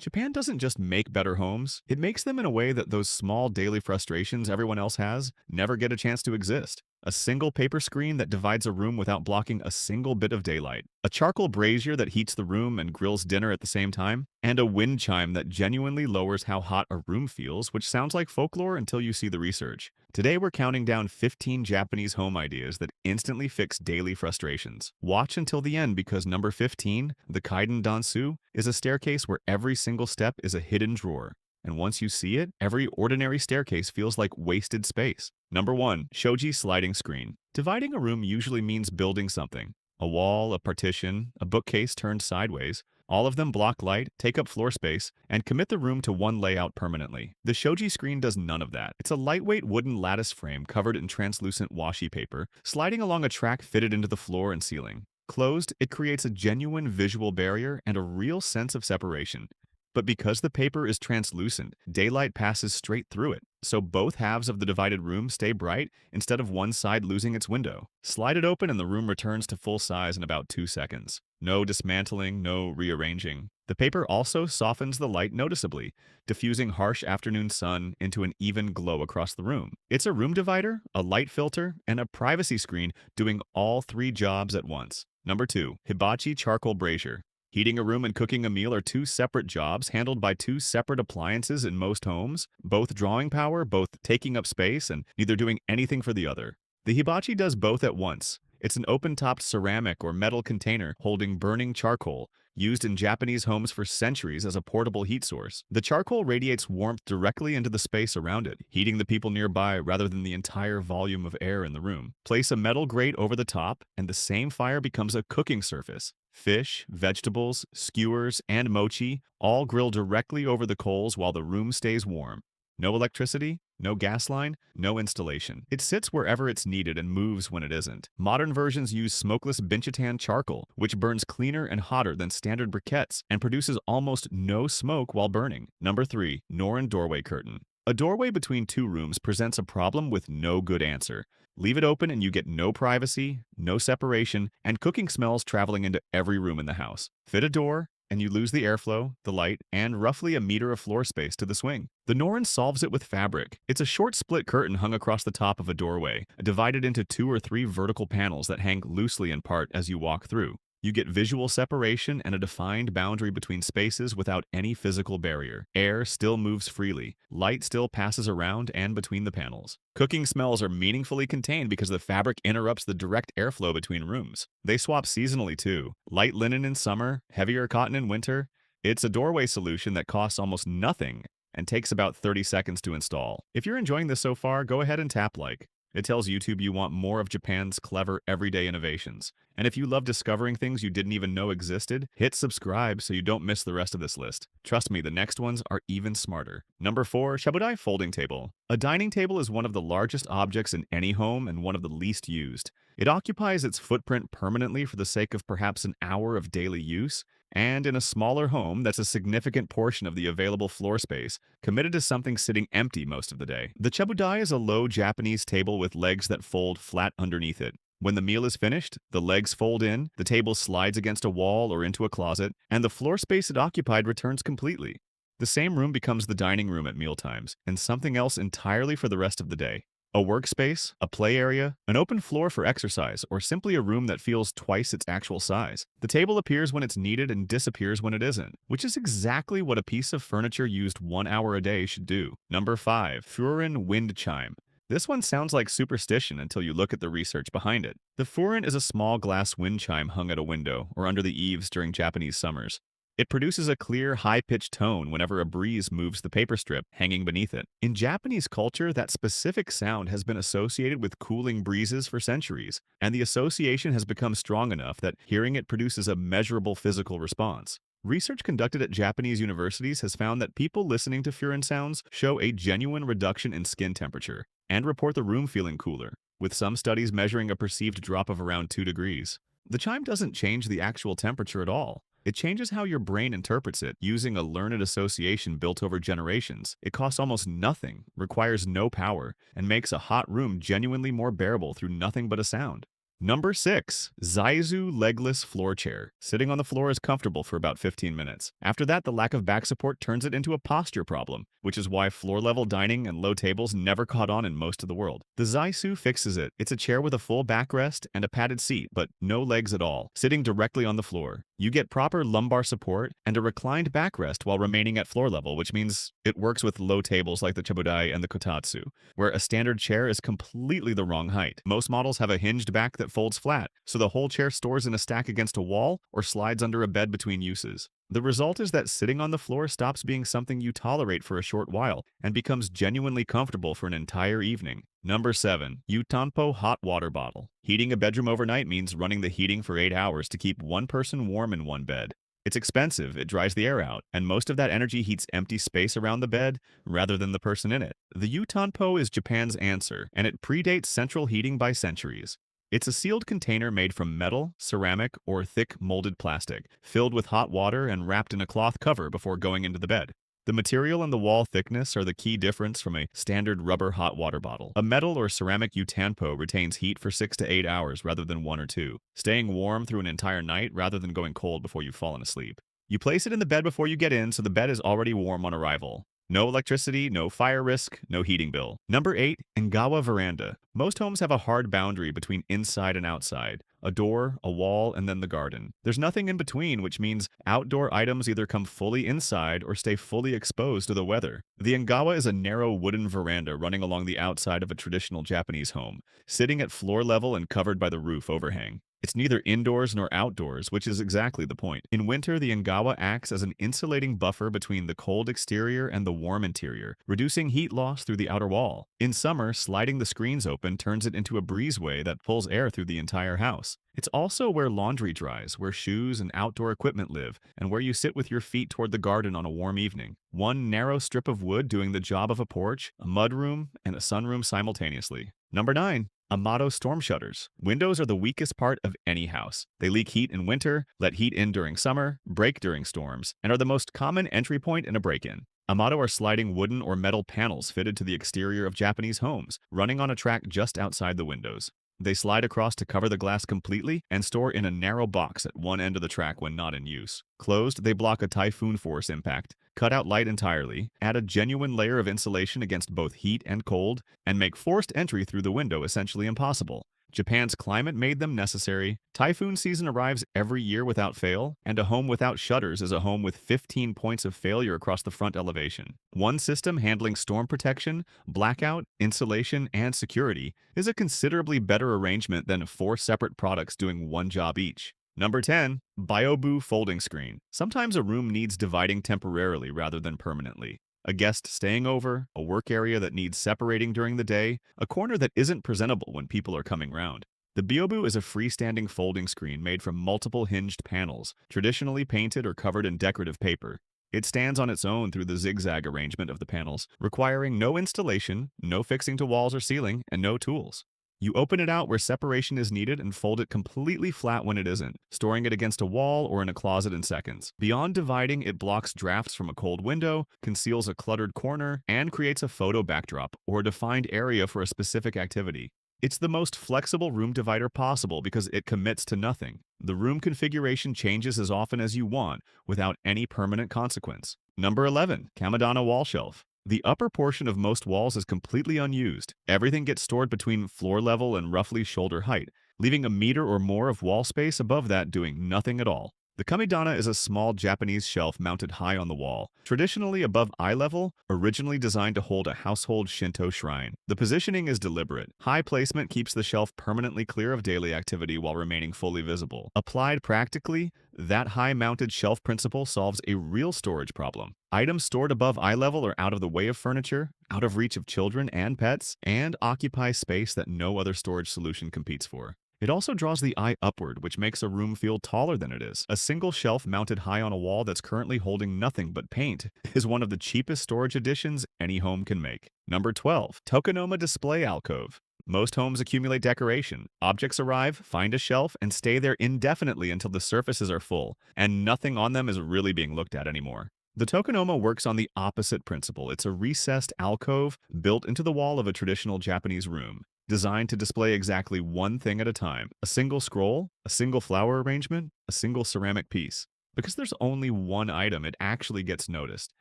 Japan doesn't just make better homes, it makes them in a way that those small daily frustrations everyone else has never get a chance to exist. A single paper screen that divides a room without blocking a single bit of daylight. A charcoal brazier that heats the room and grills dinner at the same time. And a wind chime that genuinely lowers how hot a room feels, which sounds like folklore until you see the research. Today we're counting down 15 Japanese home ideas that instantly fix daily frustrations. Watch until the end because number 15, the Kaiden Dansu, is a staircase where every single step is a hidden drawer. And once you see it, every ordinary staircase feels like wasted space. Number 1. Shoji sliding screen. Dividing a room usually means building something. A wall, a partition, a bookcase turned sideways. All of them block light, take up floor space, and commit the room to one layout permanently. The shoji screen does none of that. It's a lightweight wooden lattice frame covered in translucent washi paper, sliding along a track fitted into the floor and ceiling. Closed, it creates a genuine visual barrier and a real sense of separation. But because the paper is translucent, daylight passes straight through it, so both halves of the divided room stay bright instead of one side losing its window. Slide it open and the room returns to full size in about 2 seconds. No dismantling, no rearranging. The paper also softens the light noticeably, diffusing harsh afternoon sun into an even glow across the room. It's a room divider, a light filter, and a privacy screen doing all 3 jobs at once. Number 2. Hibachi charcoal brazier. Heating a room and cooking a meal are 2 separate jobs handled by 2 separate appliances in most homes, both drawing power, both taking up space, and neither doing anything for the other. The hibachi does both at once. It's an open-topped ceramic or metal container holding burning charcoal, used in Japanese homes for centuries as a portable heat source. The charcoal radiates warmth directly into the space around it, heating the people nearby rather than the entire volume of air in the room. Place a metal grate over the top, and the same fire becomes a cooking surface. Fish, vegetables, skewers, and mochi all grill directly over the coals while the room stays warm. No electricity, no gas line, no installation. It sits wherever it's needed and moves when it isn't. Modern versions use smokeless binchatan charcoal, which burns cleaner and hotter than standard briquettes and produces almost no smoke while burning. Number 3. Norin doorway curtain. A doorway between 2 rooms presents a problem with no good answer. Leave it open and you get no privacy, no separation, and cooking smells traveling into every room in the house. Fit a door, and you lose the airflow, the light, and roughly a meter of floor space to the swing. The Norin solves it with fabric. It's a short split curtain hung across the top of a doorway, divided into 2 or 3 vertical panels that hang loosely in part as you walk through. You get visual separation and a defined boundary between spaces without any physical barrier. Air still moves freely. Light still passes around and between the panels. Cooking smells are meaningfully contained because the fabric interrupts the direct airflow between rooms. They swap seasonally too. Light linen in summer, heavier cotton in winter. It's a doorway solution that costs almost nothing and takes about 30 seconds to install. If you're enjoying this so far, go ahead and tap like. It tells YouTube you want more of Japan's clever everyday innovations. And if you love discovering things you didn't even know existed, hit subscribe so you don't miss the rest of this list. Trust me, the next ones are even smarter. Number 4. Shabudai folding table. A dining table is one of the largest objects in any home and one of the least used. It occupies its footprint permanently for the sake of perhaps an hour of daily use, and in a smaller home, that's a significant portion of the available floor space, committed to something sitting empty most of the day. The chabudai is a low Japanese table with legs that fold flat underneath it. When the meal is finished, the legs fold in, the table slides against a wall or into a closet, and the floor space it occupied returns completely. The same room becomes the dining room at mealtimes, and something else entirely for the rest of the day. A workspace, a play area, an open floor for exercise, or simply a room that feels twice its actual size. The table appears when it's needed and disappears when it isn't, which is exactly what a piece of furniture used 1 hour a day should do. Number 5. Furin wind chime. This one sounds like superstition until you look at the research behind it. The furin is a small glass wind chime hung at a window or under the eaves during Japanese summers. It produces a clear, high-pitched tone whenever a breeze moves the paper strip hanging beneath it. In Japanese culture, that specific sound has been associated with cooling breezes for centuries, and the association has become strong enough that hearing it produces a measurable physical response. Research conducted at Japanese universities has found that people listening to furin sounds show a genuine reduction in skin temperature and report the room feeling cooler, with some studies measuring a perceived drop of around 2 degrees. The chime doesn't change the actual temperature at all. It changes how your brain interprets it using a learned association built over generations. It costs almost nothing, requires no power, and makes a hot room genuinely more bearable through nothing but a sound. Number 6. Zaizu legless floor chair. Sitting on the floor is comfortable for about 15 minutes. After that, the lack of back support turns it into a posture problem, which is why floor-level dining and low tables never caught on in most of the world. The Zaisu fixes it. It's a chair with a full backrest and a padded seat, but no legs at all, sitting directly on the floor. You get proper lumbar support and a reclined backrest while remaining at floor level, which means it works with low tables like the chabudai and the kotatsu, where a standard chair is completely the wrong height. Most models have a hinged back that folds flat, so the whole chair stores in a stack against a wall or slides under a bed between uses. The result is that sitting on the floor stops being something you tolerate for a short while and becomes genuinely comfortable for an entire evening. Number 7. Yutanpo hot water bottle. Heating a bedroom overnight means running the heating for 8 hours to keep one person warm in one bed. It's expensive, it dries the air out, and most of that energy heats empty space around the bed rather than the person in it. The Yutanpo is Japan's answer, and it predates central heating by centuries. It's a sealed container made from metal, ceramic, or thick molded plastic, filled with hot water and wrapped in a cloth cover before going into the bed. The material and the wall thickness are the key difference from a standard rubber hot water bottle. A metal or ceramic utanpo retains heat for 6 to 8 hours rather than 1 or 2, staying warm through an entire night rather than going cold before you've fallen asleep. You place it in the bed before you get in, so the bed is already warm on arrival. No electricity, no fire risk, no heating bill. Number 8. Engawa veranda. Most homes have a hard boundary between inside and outside. A door, a wall, and then the garden. There's nothing in between, which means outdoor items either come fully inside or stay fully exposed to the weather. The Engawa is a narrow wooden veranda running along the outside of a traditional Japanese home, sitting at floor level and covered by the roof overhang. It's neither indoors nor outdoors, which is exactly the point. In winter, the Engawa acts as an insulating buffer between the cold exterior and the warm interior, reducing heat loss through the outer wall. In summer, sliding the screens open turns it into a breezeway that pulls air through the entire house. It's also where laundry dries, where shoes and outdoor equipment live, and where you sit with your feet toward the garden on a warm evening. One narrow strip of wood doing the job of a porch, a mudroom, and a sunroom simultaneously. Number 9. Amato storm shutters. Windows are the weakest part of any house. They leak heat in winter, let heat in during summer, break during storms, and are the most common entry point in a break-in. Amato are sliding wooden or metal panels fitted to the exterior of Japanese homes, running on a track just outside the windows. They slide across to cover the glass completely and store in a narrow box at one end of the track when not in use. Closed, they block a typhoon force impact, cut out light entirely, add a genuine layer of insulation against both heat and cold, and make forced entry through the window essentially impossible. Japan's climate made them necessary. Typhoon season arrives every year without fail, and a home without shutters is a home with 15 points of failure across the front elevation. One system handling storm protection, blackout, insulation, and security is a considerably better arrangement than 4 separate products doing one job each. Number 10. Biobu folding screen. Sometimes a room needs dividing temporarily rather than permanently. A guest staying over, a work area that needs separating during the day, a corner that isn't presentable when people are coming round. The Biobu is a freestanding folding screen made from multiple hinged panels, traditionally painted or covered in decorative paper. It stands on its own through the zigzag arrangement of the panels, requiring no installation, no fixing to walls or ceiling, and no tools. You open it out where separation is needed and fold it completely flat when it isn't, storing it against a wall or in a closet in seconds. Beyond dividing, it blocks drafts from a cold window, conceals a cluttered corner, and creates a photo backdrop or a defined area for a specific activity. It's the most flexible room divider possible because it commits to nothing. The room configuration changes as often as you want without any permanent consequence. Number 11. Kamidana wall shelf. The upper portion of most walls is completely unused. Everything gets stored between floor level and roughly shoulder height, leaving a meter or more of wall space above that doing nothing at all. The kamidana is a small Japanese shelf mounted high on the wall, traditionally above eye level, originally designed to hold a household Shinto shrine. The positioning is deliberate. High placement keeps the shelf permanently clear of daily activity while remaining fully visible. Applied practically, that high-mounted shelf principle solves a real storage problem. Items stored above eye level are out of the way of furniture, out of reach of children and pets, and occupy space that no other storage solution competes for. It also draws the eye upward, which makes a room feel taller than it is. A single shelf mounted high on a wall that's currently holding nothing but paint is one of the cheapest storage additions any home can make. Number 12. Tokonoma display alcove. Most homes accumulate decoration. Objects arrive, find a shelf, and stay there indefinitely until the surfaces are full, and nothing on them is really being looked at anymore. The tokonoma works on the opposite principle. It's a recessed alcove built into the wall of a traditional Japanese room. designed to display exactly one thing at a time: a single scroll, a single flower arrangement, a single ceramic piece. Because there's only one item, it actually gets noticed.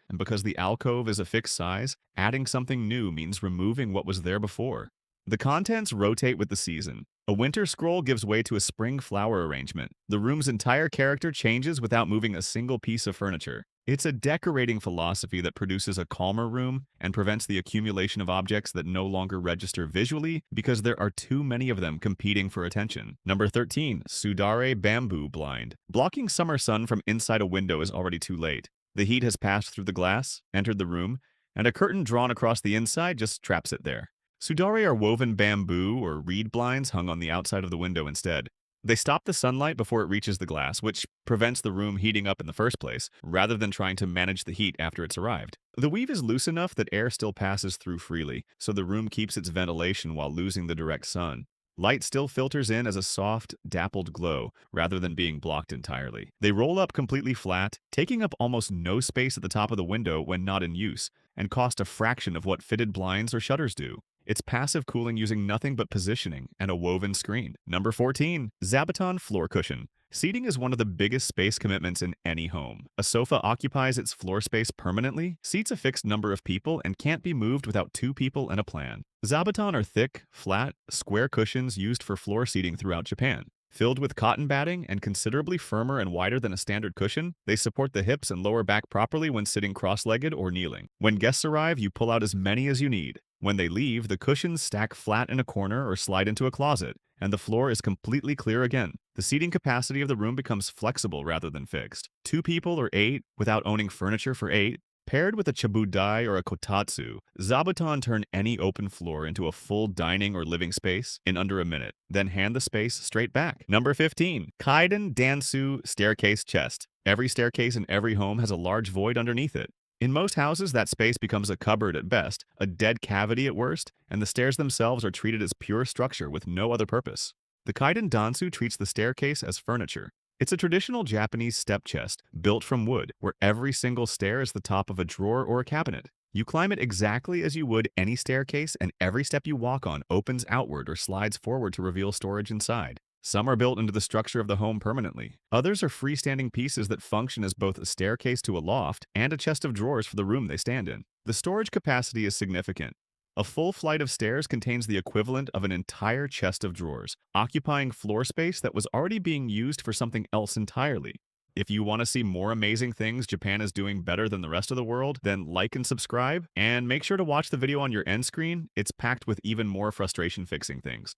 And because the alcove is a fixed size, adding something new means removing what was there before. The contents rotate with the season. A winter scroll gives way to a spring flower arrangement. The room's entire character changes without moving a single piece of furniture. It's a decorating philosophy that produces a calmer room and prevents the accumulation of objects that no longer register visually because there are too many of them competing for attention. Number 13. Sudare Bamboo Blind. Blocking summer sun from inside a window is already too late. The heat has passed through the glass, entered the room, and a curtain drawn across the inside just traps it there. Sudare are woven bamboo or reed blinds hung on the outside of the window instead. They stop the sunlight before it reaches the glass, which prevents the room heating up in the first place, rather than trying to manage the heat after it's arrived. The weave is loose enough that air still passes through freely, so the room keeps its ventilation while losing the direct sun. Light still filters in as a soft, dappled glow, rather than being blocked entirely. They roll up completely flat, taking up almost no space at the top of the window when not in use, and cost a fraction of what fitted blinds or shutters do. It's passive cooling using nothing but positioning and a woven screen. Number 14. Zabuton Floor Cushion. Seating is one of the biggest space commitments in any home. A sofa occupies its floor space permanently, seats a fixed number of people, and can't be moved without two people and a plan. Zabuton are thick, flat, square cushions used for floor seating throughout Japan. Filled with cotton batting and considerably firmer and wider than a standard cushion, they support the hips and lower back properly when sitting cross-legged or kneeling. When guests arrive, you pull out as many as you need. When they leave, the cushions stack flat in a corner or slide into a closet, and the floor is completely clear again. The seating capacity of the room becomes flexible rather than fixed. 2 people or 8, without owning furniture for 8, paired with a chabudai or a kotatsu, zabuton turn any open floor into a full dining or living space in under a minute, then hand the space straight back. Number 15. Kaiden Dansu Staircase Chest. Every staircase in every home has a large void underneath it. In most houses, that space becomes a cupboard at best, a dead cavity at worst, and the stairs themselves are treated as pure structure with no other purpose. The Kaiden Dansu treats the staircase as furniture. It's a traditional Japanese step chest, built from wood, where every single stair is the top of a drawer or a cabinet. You climb it exactly as you would any staircase, and every step you walk on opens outward or slides forward to reveal storage inside. Some are built into the structure of the home permanently. Others are freestanding pieces that function as both a staircase to a loft and a chest of drawers for the room they stand in. The storage capacity is significant. A full flight of stairs contains the equivalent of an entire chest of drawers, occupying floor space that was already being used for something else entirely. If you want to see more amazing things Japan is doing better than the rest of the world, then like and subscribe, and make sure to watch the video on your end screen. It's packed with even more frustration-fixing things.